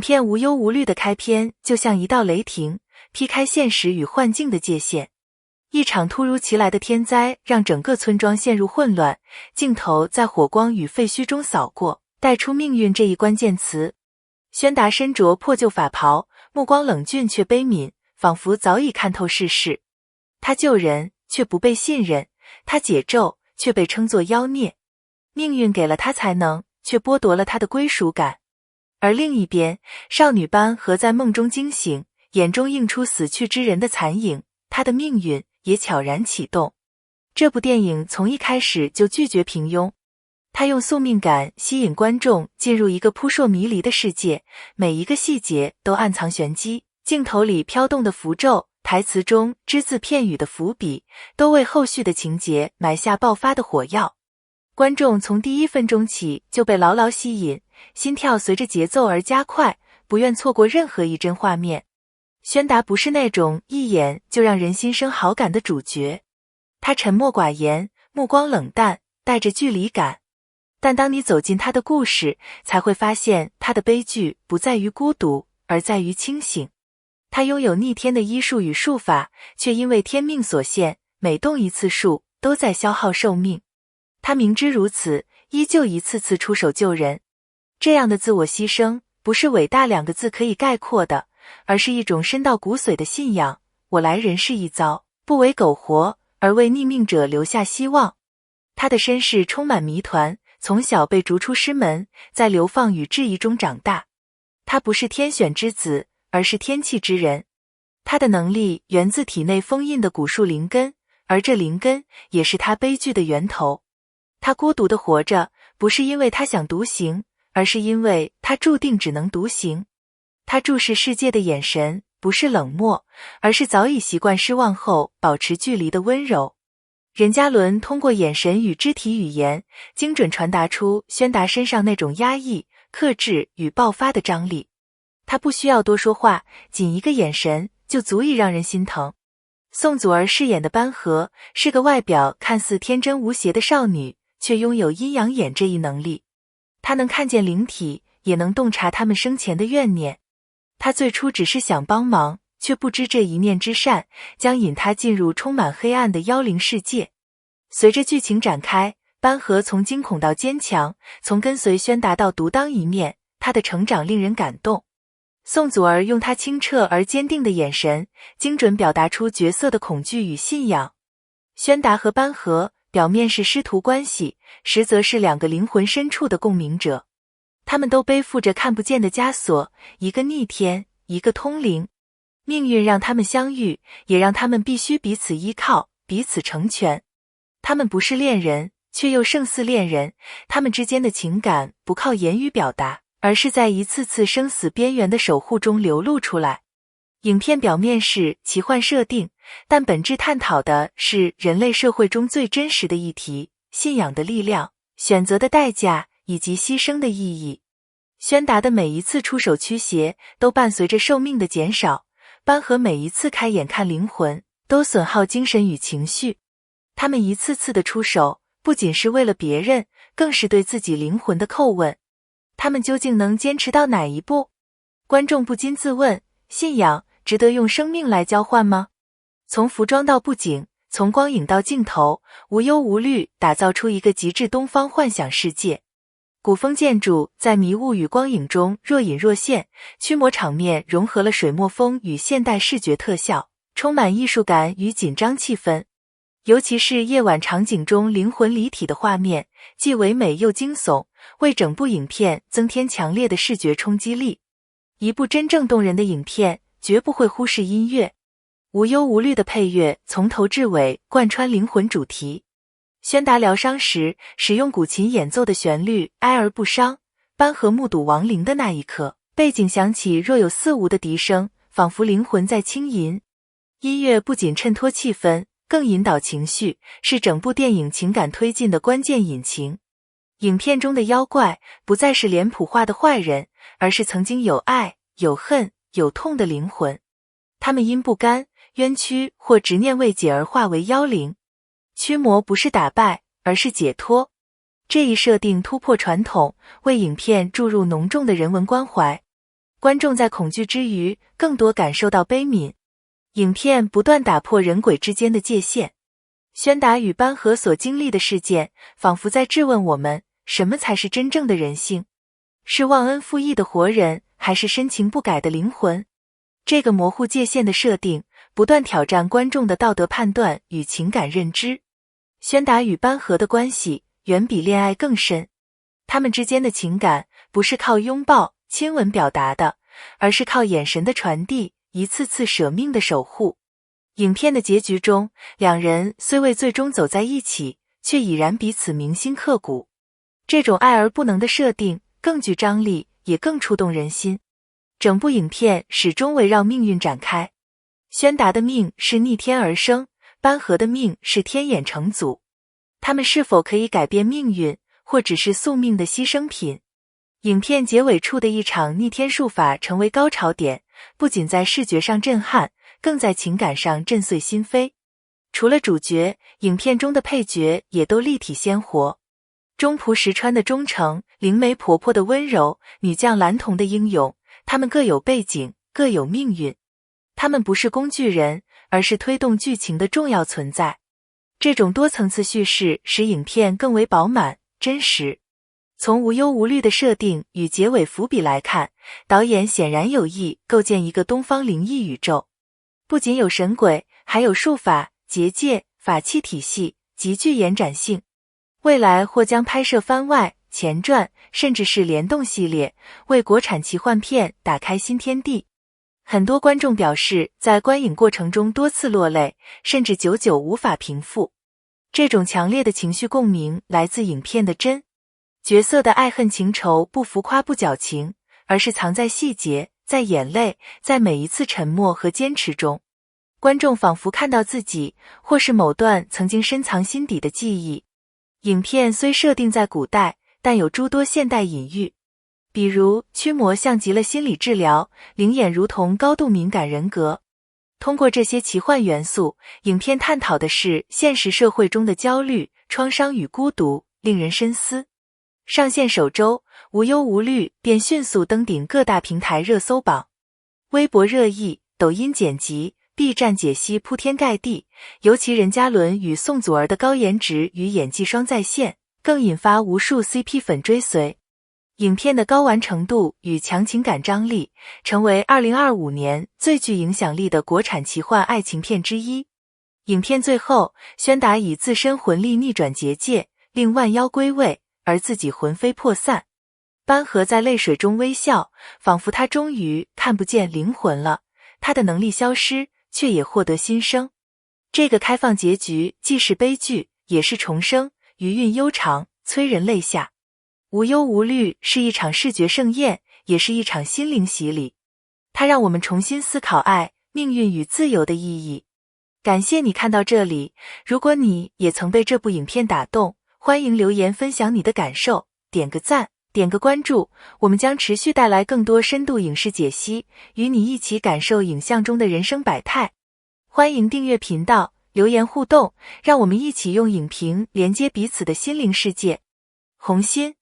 片无忧无虑的开篇，就像一道雷霆，劈开现实与幻境的界限。一场突如其来的天灾让整个村庄陷入混乱，镜头在火光与废墟中扫过，带出命运这一关键词。宣达身着破旧法袍，目光冷峻却悲悯，仿佛早已看透世事。他救人，却不被信任；他解咒，却被称作妖孽。命运给了他才能，却剥夺了他的归属感。而另一边，少女班和在梦中惊醒，眼中映出死去之人的残影，她的命运也悄然启动。这部电影从一开始就拒绝平庸，它用宿命感吸引观众进入一个扑朔迷离的世界，每一个细节都暗藏玄机，镜头里飘动的符咒，台词中只字片语的伏笔，都为后续的情节埋下爆发的火药。观众从第1分钟起就被牢牢吸引，心跳随着节奏而加快，不愿错过任何一帧画面。宣达不是那种一眼就让人心生好感的主角，他沉默寡言，目光冷淡，带着距离感。但当你走进他的故事，才会发现他的悲剧不在于孤独，而在于清醒。他拥有逆天的医术与术法，却因为天命所限，每动一次术都在消耗寿命。他明知如此，依旧一次次出手救人。这样的自我牺牲，不是伟大2个字可以概括的，而是一种深到骨髓的信仰。我来人世一遭，不为苟活，而为逆命者留下希望。他的身世充满谜团，从小被逐出师门，在流放与质疑中长大。他不是天选之子，而是天气之人。他的能力源自体内封印的古树灵根，而这灵根也是他悲剧的源头。他孤独地活着，不是因为他想独行，而是因为他注定只能独行。他注视世界的眼神，不是冷漠，而是早已习惯失望后保持距离的温柔。任嘉伦通过眼神与肢体语言，精准传达出宣达身上那种压抑、克制与爆发的张力。他不需要多说话，仅一个眼神就足以让人心疼。宋祖儿饰演的班禾是个外表看似天真无邪的少女，却拥有阴阳眼这一能力。她能看见灵体，也能洞察他们生前的怨念。她最初只是想帮忙，却不知这一念之善将引她进入充满黑暗的妖灵世界。随着剧情展开，班禾从惊恐到坚强，从跟随宣达到独当一面，她的成长令人感动。宋祖儿用她清澈而坚定的眼神，精准表达出角色的恐惧与信仰。宣达和班禾表面是师徒关系，实则是2个灵魂深处的共鸣者。他们都背负着看不见的枷锁，一个逆天，一个通灵。命运让他们相遇，也让他们必须彼此依靠，彼此成全。他们不是恋人，却又胜似恋人。他们之间的情感不靠言语表达，而是在一次次生死边缘的守护中流露出来。影片表面是奇幻设定，但本质探讨的是人类社会中最真实的议题：信仰的力量、选择的代价以及牺牲的意义。宣达的每一次出手驱邪，都伴随着寿命的减少；班禾每一次开眼看灵魂，都损耗精神与情绪。他们一次次的出手，不仅是为了别人，更是对自己灵魂的叩问。他们究竟能坚持到哪一步？观众不禁自问，信仰值得用生命来交换吗？从服装到布景，从光影到镜头，无忧无虑打造出一个极致东方幻想世界。古风建筑在迷雾与光影中若隐若现，驱魔场面融合了水墨风与现代视觉特效，充满艺术感与紧张气氛。尤其是夜晚场景中灵魂离体的画面，既唯美又惊悚，为整部影片增添强烈的视觉冲击力。一部真正动人的影片，绝不会忽视音乐。无忧无虑的配乐从头至尾贯穿灵魂主题。宣达疗伤时使用古琴演奏的旋律哀而不伤，班禾目睹亡灵的那一刻，背景响起若有似无的笛声，仿佛灵魂在轻吟。音乐不仅衬托气氛，更引导情绪，是整部电影情感推进的关键引擎。影片中的妖怪不再是脸谱化的坏人，而是曾经有爱、有恨、有痛的灵魂。他们因不甘、冤屈或执念未解而化为妖灵。驱魔不是打败，而是解脱。这一设定突破传统，为影片注入浓重的人文关怀。观众在恐惧之余，更多感受到悲悯。影片不断打破人鬼之间的界限。宣达与班禾所经历的事件，仿佛在质问我们：什么才是真正的人性？是忘恩负义的活人，还是深情不改的灵魂？这个模糊界限的设定，不断挑战观众的道德判断与情感认知。宣达与班禾的关系远比恋爱更深，他们之间的情感不是靠拥抱、亲吻表达的，而是靠眼神的传递，一次次舍命的守护。影片的结局中，两人虽未最终走在一起，却已然彼此铭心刻骨。这种爱而不能的设定更具张力，也更触动人心。整部影片始终围绕命运展开。宣达的命是逆天而生，班禾的命是天眼成祖。他们是否可以改变命运，或只是宿命的牺牲品？影片结尾处的一场逆天术法成为高潮点，不仅在视觉上震撼，更在情感上震碎心扉。除了主角，影片中的配角也都立体鲜活。中仆石川的忠诚，灵媒婆婆的温柔，女将蓝瞳的英勇，他们各有背景，各有命运。他们不是工具人，而是推动剧情的重要存在。这种多层次叙事使影片更为饱满、真实。从无忧无虑的设定与结尾伏笔来看，导演显然有意构建一个东方灵异宇宙。不仅有神鬼，还有术法、结界、法器体系，极具延展性。未来或将拍摄番外、前传，甚至是联动系列，为国产奇幻片打开新天地。很多观众表示，在观影过程中多次落泪，甚至久久无法平复。这种强烈的情绪共鸣来自影片的真。角色的爱恨情仇不浮夸不矫情，而是藏在细节，在眼泪，在每一次沉默和坚持中。观众仿佛看到自己，或是某段曾经深藏心底的记忆。影片虽设定在古代，但有诸多现代隐喻。比如驱魔像极了心理治疗，灵眼如同高度敏感人格。通过这些奇幻元素，影片探讨的是现实社会中的焦虑、创伤与孤独，令人深思。上线首周，无忧无虑便迅速登顶各大平台热搜榜，微博热议、抖音剪辑、B 站解析铺天盖地，尤其任嘉伦与宋祖儿的高颜值与演技双在线，更引发无数 CP 粉追随。影片的高完成度与强情感张力，成为2025年最具影响力的国产奇幻爱情片之一。影片最后，宣达以自身魂力逆转结界，令万妖归位，而自己魂飞魄散。班禾在泪水中微笑，仿佛他终于看不见灵魂了，他的能力消失，却也获得新生。这个开放结局既是悲剧，也是重生，余韵悠长，催人泪下。无忧无虑是一场视觉盛宴，也是一场心灵洗礼。它让我们重新思考爱、命运与自由的意义。感谢你看到这里，如果你也曾被这部影片打动，欢迎留言分享你的感受，点个赞，点个关注，我们将持续带来更多深度影视解析，与你一起感受影像中的人生百态。欢迎订阅频道，留言互动，让我们一起用影评连接彼此的心灵世界。红心。